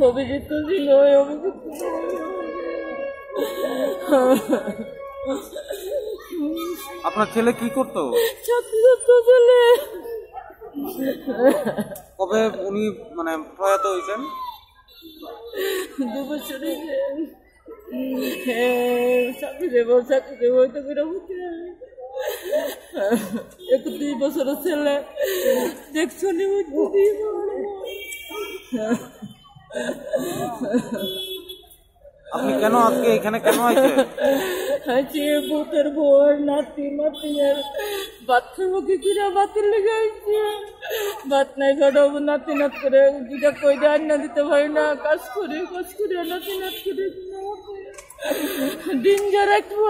অভিযুক্ত ছিল অভিযুক্ত। আপনার ছেলে কি করতো? ছাত্র ছেলে। কবে উনি মানে প্রয়াত হয়েছেন? 2 বছর হয়েছে। চাকরি দেবো হয়তো করে হতে 2 বছরের ছেলে দেখছো নি। আপনি কেন আজকে এখানে কেন আছেন? ভূতের ভোর নাতি নাতিনের ভাত খাবো কি করে ভাতের লেগে আইছে। ভাত নাই খাওয়াবো নাতি নাত করে যেটা কই দেয় না দিতে পারি না। কাজ করে নাতি নাত করে দিন যা রাখবো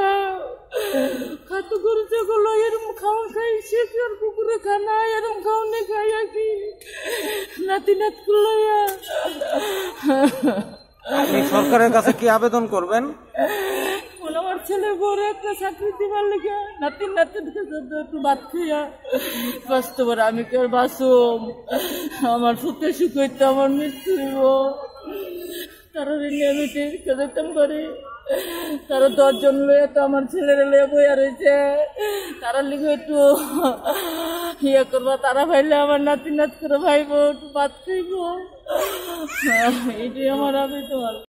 খাতো করছে গুলো এরম খাওয়া খাইছে আর কুকুরে খানা এরম খাওয়ানে খাই আর কি নাতি নাত করলো। আপনি সরকারের কাছে কি আবেদন করবেন? আমার ছেলে বড় একটা চাকরি দিবার লেগে নাতিন একটু ভাত খাইয়া বাঁচতে পারে। আমি কি আর বাঁচম? আমার সুখে সুখ হইতে আমার মৃত্যু হইব। তারা নিয়ে আমি যেতাম পারি। তারা 10 জন লইয়া তো আমার ছেলেরা লইয়া বইয়া রয়েছে। তারা লিখে একটু ইয়ে করবো। তারা ভাইলে আমার নাতি নাত করে ভাইব একটু ভাত খাইব। এটাই আমার আবেদন।